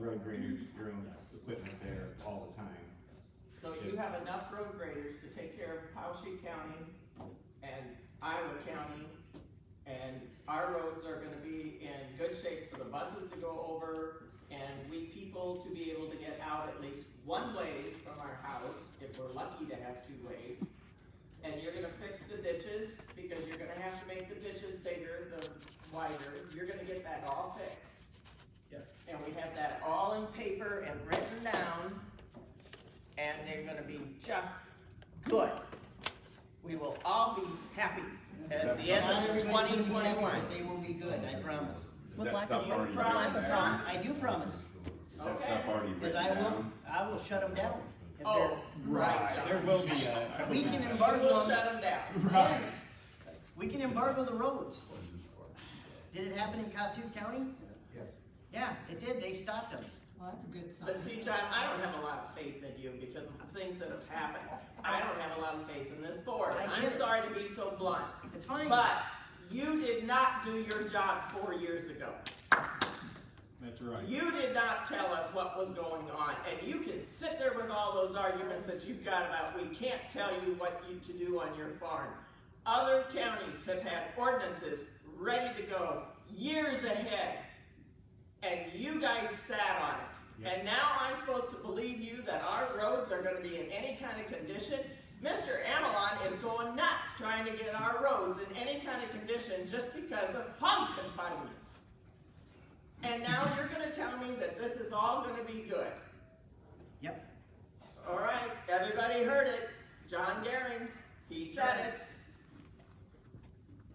road graders, your own equipment there all the time. So you have enough road graders to take care of Poweshiek County and Iowa County, and our roads are gonna be in good shape for the buses to go over, and we people to be able to get out at least one ways from our house, if we're lucky to have two ways. And you're gonna fix the ditches, because you're gonna have to make the ditches bigger, the wider, you're gonna get that all fixed. Yes. And we have that all in paper and written down, and they're gonna be just good. We will all be happy at the end of 2021. They will be good, I promise. Is that stuff you already promise, written Tom? down? I do promise, Is that Okay. stuff already because written down? I will shut them down. If Oh, right, There John. will be a. We can You embargo will on, shut them down. yes, we can embargo the roads. Did it happen in Cassuth County? Yes. Yeah, it did, they stopped them. Well, that's a good sign. But see, John, I don't have a lot of faith in you because of the things that have happened. I don't have a lot of faith in this board. I I'm get it. sorry to be so blunt. It's fine. But you did not do your job 4 years ago. That's right. You did not tell us what was going on, and you can sit there with all those arguments that you've got about we can't tell you what you to do on your farm. Other counties have had ordinances ready to go years ahead, and you guys sat on it. Yep. And now I'm supposed to believe you that our roads are gonna be in any kind of condition? Mr. Amelon is going nuts trying to get our roads in any kind of condition just because of hog confinements. And now you're gonna tell me that this is all gonna be good. Yep. All right, everybody heard it. John Daring, he said it.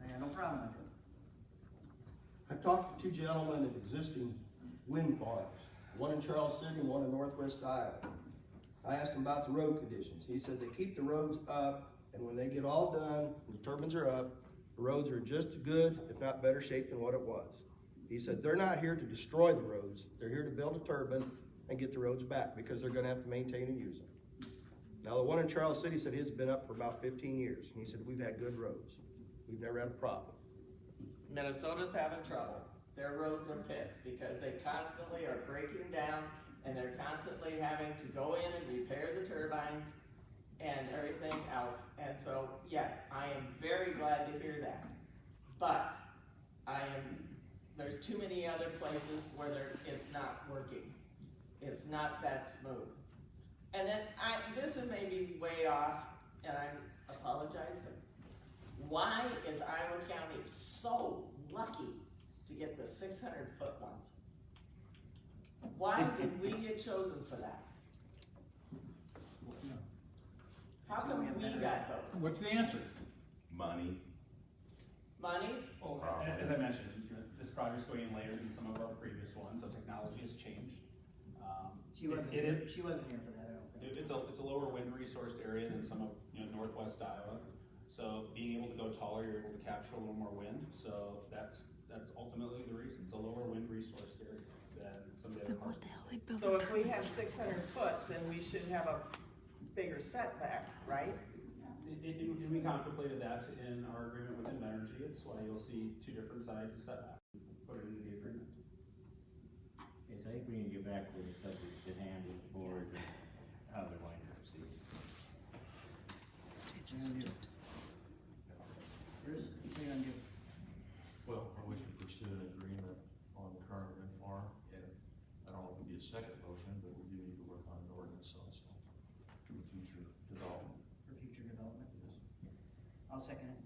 I have no problem with it. I've talked to two gentlemen at existing wind farms, one in Charles City and one in Northwest Iowa. I asked them about the road conditions. He said they keep the roads up, and when they get all done, and the turbines are up, the roads are just as good, if not better shape than what it was. He said they're not here to destroy the roads, they're here to build a turbine and get the roads back, because they're gonna have to maintain and use them. Now, the one in Charles City said his has been up for about 15 years, and he said, we've had good roads. We've never had a problem. Minnesota's having trouble. Their roads are pits because they constantly are breaking down and they're constantly having to go in and repair the turbines and everything else. And so, yes, I am very glad to hear that. But there's too many other places where it's not working. It's not that smooth. And then this is maybe way off, and I apologize, but why is Iowa County so lucky to get the 600-foot ones? Why did we get chosen for that? How come we got those? What's the answer? Money. Money? Well, as I mentioned, this project's going in later than some of our previous ones, so technology has changed. She wasn't here for that, I don't think. It's a lower wind resourced area than some of northwest Iowa. So being able to go taller, you're able to capture a little more wind. So that's ultimately the reason. It's a lower wind resourced area than some of the other parcels. So if we have 600 foot, then we should have a bigger setback, right? And we contemplated that in our agreement with Energy. It's why you'll see two different sides of setback. Put it into the agreement. Yes, I think we need to get back to the subject at hand with the board and how they're going to proceed. Bruce, what are you gonna do? Well, we should pursue an agreement on the current wind farm, and I don't know if it'd be a second motion, but we do need to work on an ordinance also for future development. For future development? Yes. I'll second it.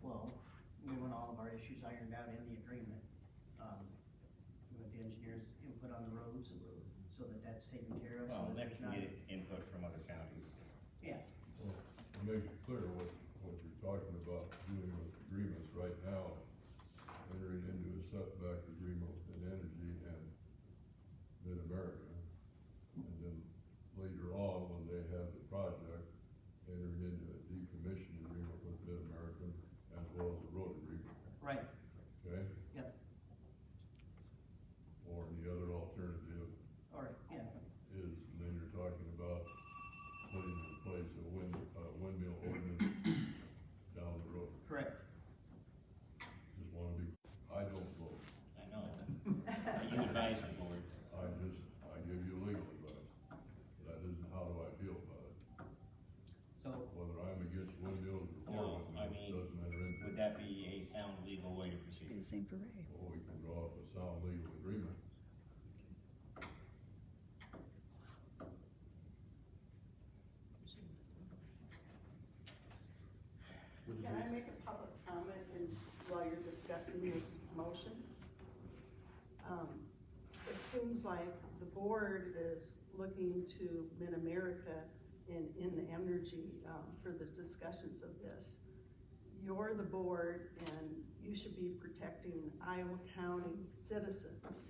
Well, we want all of our issues ironed out in the agreement. We want the engineers' input on the roads, so that that's taken care of. Well, so that Nick there's can not- get input from other counties. Yeah, Well, to make it clear what you're talking about doing with agreements right now, entering into a setback agreement with Energy and Mid-America. And then later on, when they have the project, entering into a decommission agreement with Mid-American as well as a road agreement, right, okay? yep, Or the other alternative all right, yeah. is, then you're talking about putting in place a windmill ordinance down the road. Correct. the same for Ray. Well, we can draw up a sound legal agreement. Can I make a public comment while you're discussing this motion? It seems like the board is looking to Mid-America in the energy, for the discussions of this. You're the board and you should be protecting Iowa County citizens.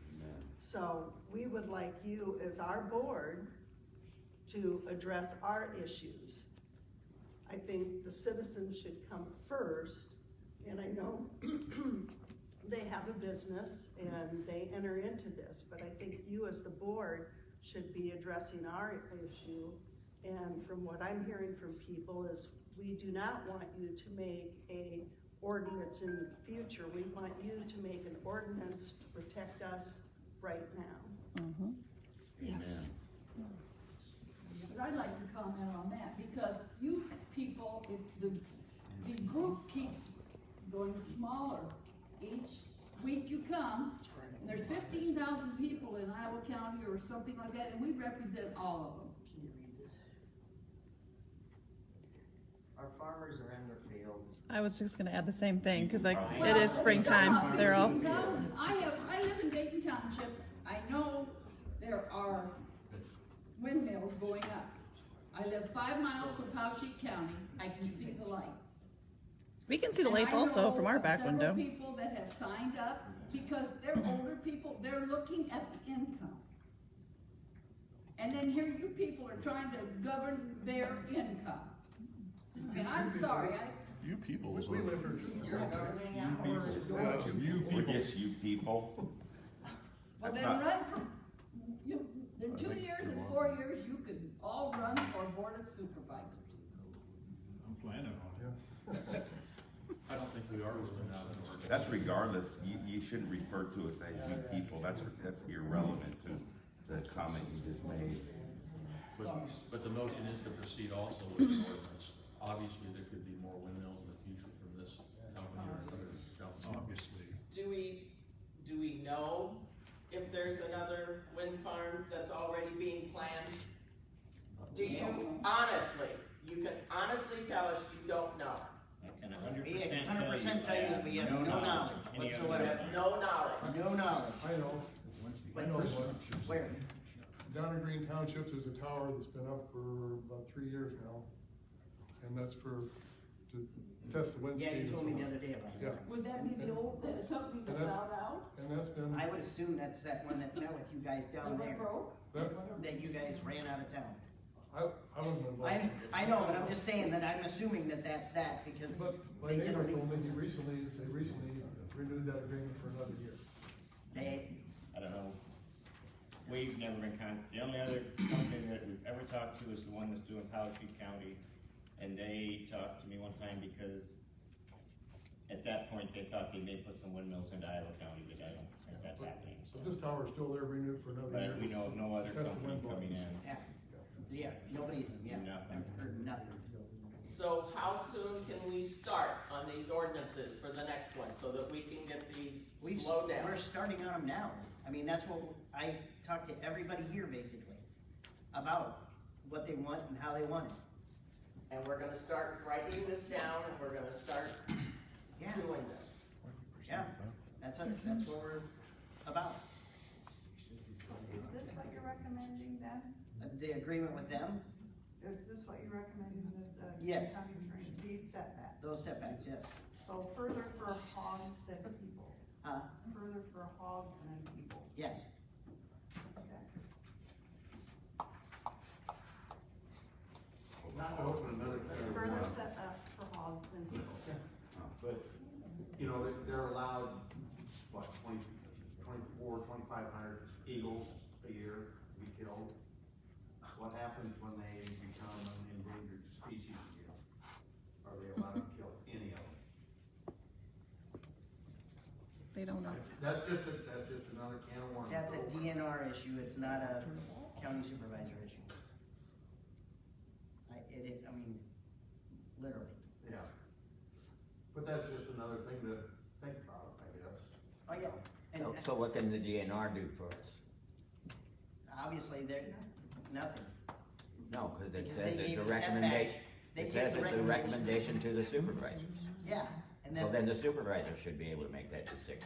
So we would like you as our board to address our issues. I think the citizens should come first, and I know they have a business and they enter into this, but I think you as the board should be addressing our issue. And from what I'm hearing from people is we do not want you to make a ordinance in the future. We want you to make an ordinance to protect us right now. Yes. But I'd like to comment on that, because you people, the group keeps going smaller. Each week you come, and there's 15,000 people in Iowa County or something like that, and we represent all of them. Can you read this? Our farmers are in their fields. I was just gonna add the same thing, cause like, it is springtime, they're all, 15,000. I live in Dayton Township. I know there are windmills going up. I live 5 miles from Poweshiek County. I can see the lights. we can see the And lights I also know from our of back window. several people that have signed up because they're older people, they're looking at the income. And then here you people are trying to govern their income. And I'm sorry, You people. You're governing hours. Yes, you people. well That's then not- run for, in 2 years and 4 years, you could all run for board of supervisors. I'm planning on it. I don't think we are ruling out an ordinance. That's regardless, you shouldn't refer to us as you people, that's irrelevant to the comment you just made. But the motion is to proceed also with an ordinance. Obviously, there could be more windmills in the future from this company or another company. Obviously. Do we know if there's another wind farm that's already being planned? Do you honestly, you can honestly tell us you don't know? I can We 100% 100% tell you that we have no knowledge You whatsoever. have no knowledge. No knowledge. I know, I know one. Where? Down in Green Township, there's a tower that's been up for about 3 years now. And that's to test the wind Yeah, speed you and told so me the on. other day about Yeah, that. Would that be the old, the company that And that's- bowed out? and that's been, I would assume that's that one that met with you guys They down went there, broke? that you guys ran out of town. I wasn't involved. I know, but I'm just saying that I'm assuming that that's that, because But my they did a neighbor told me lease. they recently renewed that agreement for another year. They, I don't know. We've never been the only other company that we've ever talked to is the one that's doing Poweshiek County. And they talked to me one time because at that point they thought they may put some windmills into Iowa County, but I don't think that's happening. But this tower's still there renewed for another year. But we know of no other Test the company wind coming blocks. in. yeah, nobody's, yeah, Nothing. I've heard nothing. So how soon can we start on these ordinances for the next one, so that we can get these slowed down? We're starting on them now. I mean, that's what, I've talked to everybody here basically about what they want and how they want it. And we're gonna start writing this down, and we're gonna start Yeah, doing this. yeah, that's what we're about. Is this what you're recommending then? The agreement with them, Is this what you're recommending with the Yes. county attorney? These setbacks? those setbacks, yes. So further for hogs than people, further for hogs than people. Yes. Okay. Not to open another can of Further worms, setback for hogs than people. but, you know, they're allowed, what, 2,500 eagles a year to be killed. What happens when they become an endangered species again? Are they allowed to kill any of them? They don't know. That's just another can of worms. That's a DNR issue, it's not a county supervisor issue. I mean, literally. Yeah. But that's just another thing to think about, I guess. And So what can the DNR do for us? obviously, they're, nothing. No, cause it Because says they it's gave a the setbacks. recommendation, They it gave says the it's a recommendation to the supervisors. Yeah, and So then, then the supervisor should be able to make that decision.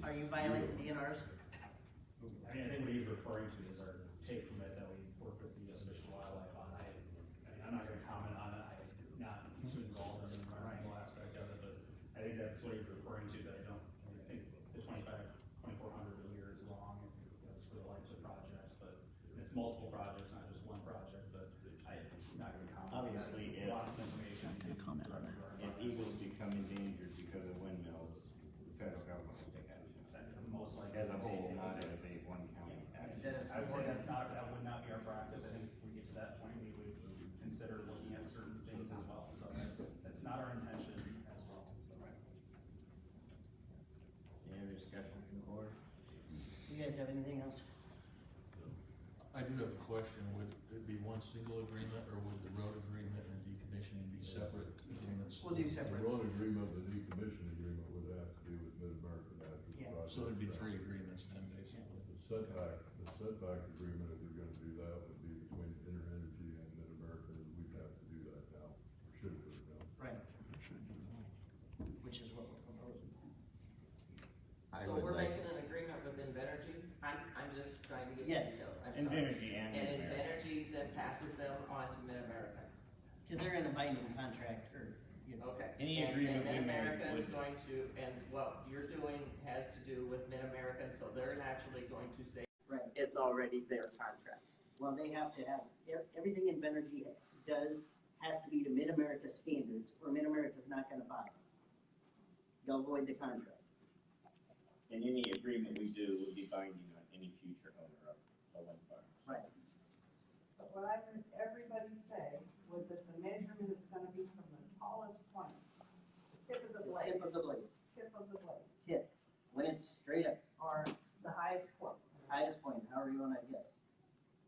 are you violating DNRs? I mean, I think what he's referring to is our take from it that we work with the U.S. Fish and Wildlife on. I mean, I'm not gonna comment on it, I'm not too involved in the environmental aspect of it, but I think that's what he's referring to, that I think the 2,400 a year is long, and that's for the life of the projects, but it's multiple projects, not just one project, but I'm not gonna comment. Obviously, if- Lots of information. Not gonna comment on that. If eagles become endangered because of windmills, the federal government will take action. Most likely. As a whole, not as a one county action. Instead of, I would say that would not be our practice. I think if we get to that point, we would consider looking at certain things as well. So that's not our intention as well. Any other discussion from the board? you guys have anything else? I do have a question, would it be one single agreement, or would the road agreement and decommissioning be separate agreements? We'll do The separate. road agreement, the decommission agreement would have to do with Mid-American after the Yeah. project. So it'd be 3 agreements then, basically. The setback agreement, if you're gonna do that, would be between Inter-Energy and Mid-American, and we'd have to do that now, or should do it now. Right. Which is what we're proposing. I So would we're like- making an agreement with Invenergy? I'm just trying to get Yes. details, I'm sorry. Invenergy and And Mid-America. Invenergy then passes them on to Mid-America? Cause they're in a binding contract, or, you know, Okay. Any And- agreement we And make Mid-America is would- going to, and what you're doing has to do with Mid-America, so they're naturally going to say right. it's already their contract. Well, they have to have, everything Invenergy does has to be to Mid-America standards, or Mid-America's not gonna buy it. They'll void the contract. And any agreement we do would be binding on any future owner of a wind farm. Right. But what I heard everybody say was that the measurement is gonna be from the tallest point, the tip of the The blade, tip of the blade, tip of the blade, tip, when it's straight up, or the highest point. highest point, however you wanna guess.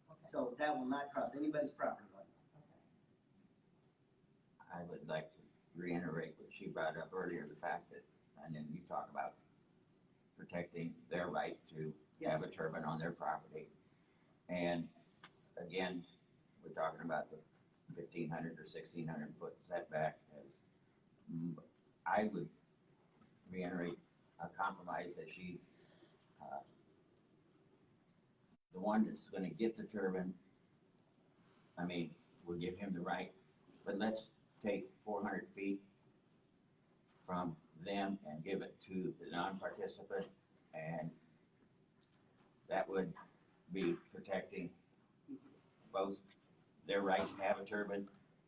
Okay. So that will not cross anybody's property line. I would like to reiterate what she brought up earlier, the fact that, and then you talk about protecting their right to have a turbine on their property. And again, we're talking about the 1,500 or 1,600 foot setback as, I would reiterate a compromise that she, the one that's gonna get the turbine, I mean, we'll give him the right, but let's take 400 feet from them and give it to the non-participant, and that would be protecting both their right to have a turbine,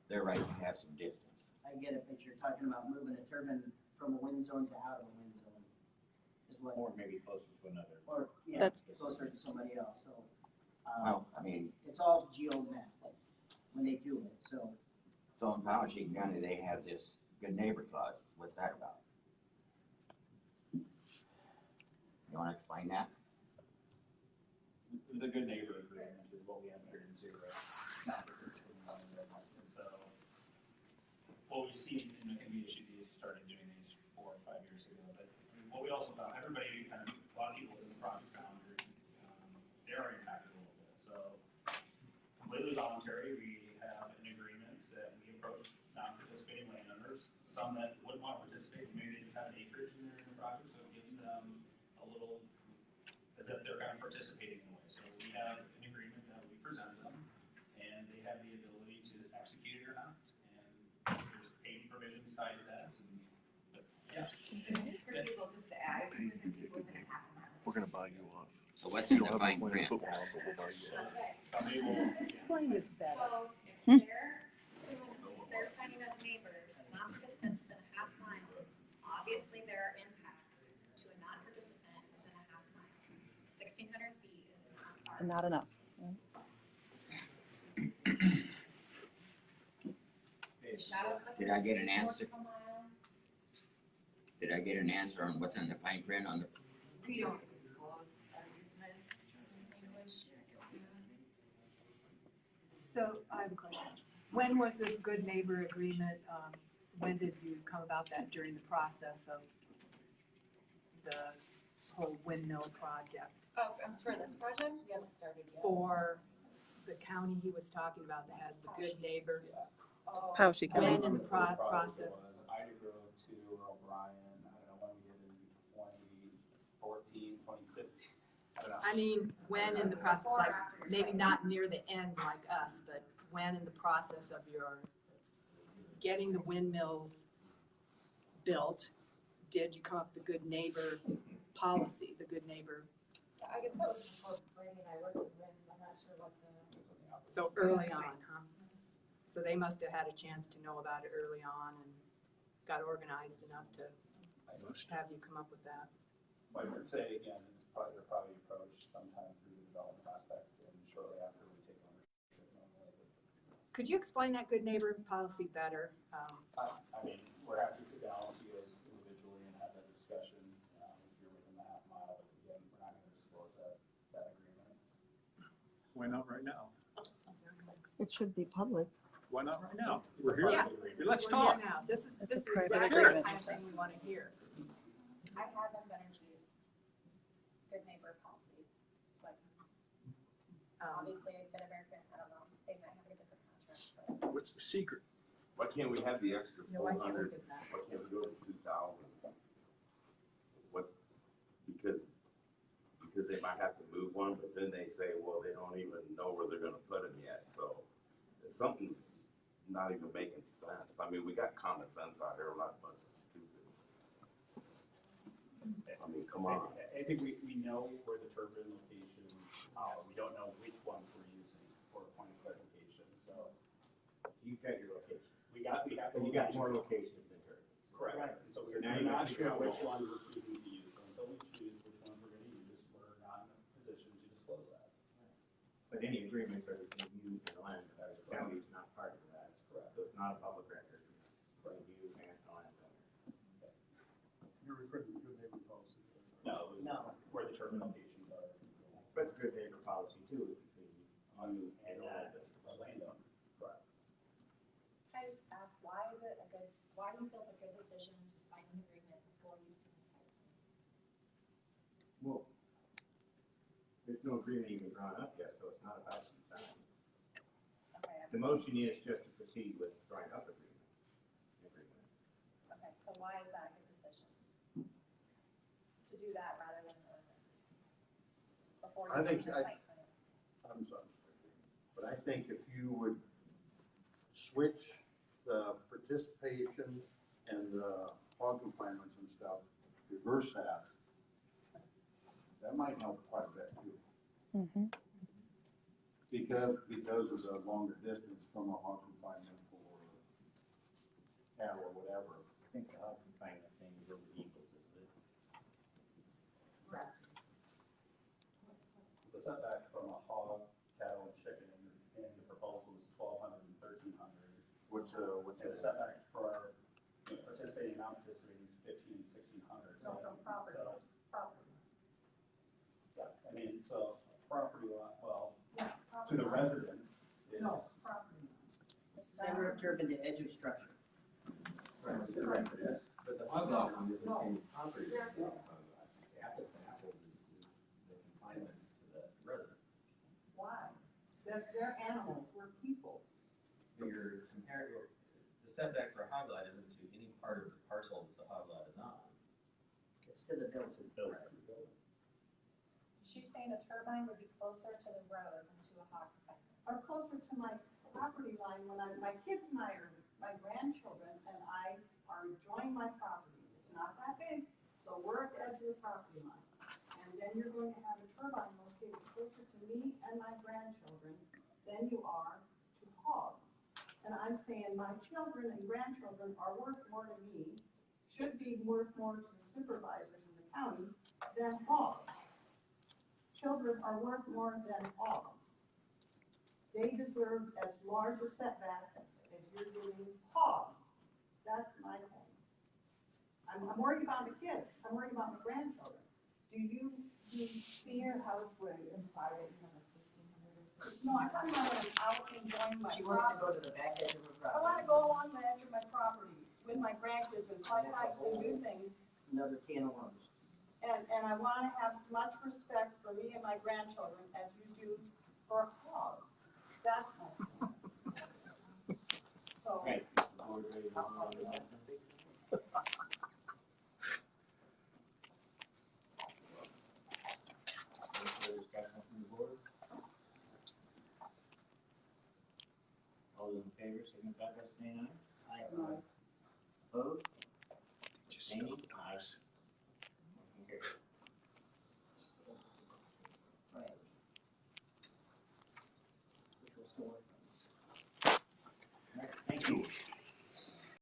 their right to have some distance. I get it, but you're talking about moving a turbine from a wind zone to out of a wind zone. Is what, Or maybe closer to another. or, yeah, That's- closer to somebody else, so. Well, I mean, It's all geo-mapped when they do it, so. so in Powashik County, they have this good neighbor clause. What's that about? You wanna explain that? It was a good neighbor agreement is what we entered into, right? So, what we've seen, and I think we issued these, started doing these 4 or 5 years ago, but I mean, what we also found, everybody kind of, a lot of people in the project boundary, they are impacted a little bit. So, completely voluntary, we have an agreement that we approach non-participating landowners, some that wouldn't want to participate, maybe they just have an acreage in the project, so it gives them a little, as if they're kind of participating in a way. So we have an agreement that we present them, and they have the ability to execute it or not. And there's payment provisions tied to that, and, but, yeah. For people, just to add, it's within people within half a mile. We're gonna buy you off. So what's in the fine print? But we'll buy you off. Okay, Somebody will, Explain this better. so if they're signing up neighbors, non-participants within a half mile, obviously there are impacts to a non-participant within a half mile. 1,600 feet is not far. Not enough. Shadow Did I get an coverage, answer? 4 mile. Did I get an answer on what's in the fine print on the, We don't disclose our easement. So I have a question. When was this good neighbor agreement, when did you come about that during the process of whole windmill project. Oh, for this project, we haven't started yet. For the county he was talking about that has the good neighbor. Oh. Pauschie County. When in the process. Ida Grove to O'Brien, I don't know when we did in 2014, 2015. I don't know. I mean, when in the process, like, maybe not near the end like us, but when in the process of your getting the windmills built, did you come up with the good neighbor policy, the good neighbor? I guess that was before Brady and I worked with Winds, I'm not sure what the. So early on, huh? So they must have had a chance to know about it early on and got organized enough to have you come up with that. I would say, again, they're probably approached sometime through the development aspect and shortly after we take ownership normally. Could you explain that good neighbor policy better? I mean, we're happy to sit down with you guys individually and have that discussion, if you're within the half mile, but again, we're not gonna disclose that agreement. Why not right now? It should be public. Why not right now? We're here. Yeah. Let's We're talk. here now. This is It's a exactly private the agreement. kind of thing we want to hear. I have Energy's good neighbor policy, so I can, obviously, Mid-American, I don't know, they might have a different contract, but. What's the secret? Why can't we have the extra No, I can't 400? look at that. Why can't we go to 2,000? What, because they might have to move one, but then they say, well, they don't even know where they're gonna put them yet, so something's not even making sense. I mean, we got common sense out here, we're not a bunch of stupid. I mean, come on. I think we know where the turbine locations are, we don't know which ones we're using for a point of clarification, so. You've got your location. We have the And you got more location. locations than turbines. Correct. Right. And so So we're now you not have to sure figure out which what- ones we're choosing to use. So until we choose which ones we're gonna use, we're not in a position to disclose that. But any agreements are between you and the landowner. The county is not part of that. That's correct. So it's not a public record. Between you and the landowner. You're referring to the good neighbor policy. No, it was No. where the turbine locations are. But the good neighbor policy too is between you and the Us landowner. and the landowner. Correct. Can I just ask, why do you feel it's a good decision to sign an agreement before you see the site plan? Well, there's no agreement even drawn up yet, so it's not about to be signed. Okay, The motion is just to proceed with drawing up agreement. okay, so why is that a good decision? To do that rather than an ordinance? Before I you see think the site plan? I'm sorry, but I think if you would switch the participation and the hog confinements and stuff, reverse that, that might help quite a bit too. Mm-hmm. Because of the longer distance from a hog confinement or cattle or whatever. I think the hog confinement thing is over equals, isn't it? The setback from a hog, cattle, and chicken in the proposal is 1,200 and 1,300. What's And the setback for participating and non-participating is 1,500 and 1,600. No, from property. Property. Yeah, I mean, so property lot, well, Yeah, to the residents is. property. Center of turbine to edge of structure. Right, to the residents, but the hog lot one isn't in property. Apples to apples is the confinement to the residents. Why? They're animals, we're people. You're comparing, the setback for a hog lot isn't to any part of the parcel that the hog lot is on. It's to the building. She's saying a turbine would be closer to the road than to a hog confinement. Or closer to my property line when my kids and I are, my grandchildren and I are enjoying my property. It's not that big, so we're at the edge of the property line. And then you're going to have a turbine located closer to me and my grandchildren than you are to hogs. And I'm saying my children and grandchildren are worth more to me, should be worth more to the supervisors in the county than hogs. Children are worth more than hogs. They deserve as large a setback as you're giving hogs. That's my point. I'm worried about the kids. I'm worried about my grandchildren. Do you see your house where you imply that you have a 1,500? No, I'm talking about when I'm out enjoying my She wants to go property. to the back edge of her I want to property. go along the edge of my property with my grandkids and climb heights and do things. Another can of worms. And I wanna have as much respect for me and my grandchildren as you do for hogs. That's my point. So. Right. Board ready to vote on that? Any further discussion from the board? All those in favor, signify by saying aye. Aye. Opposed? Abstaining? Ayes.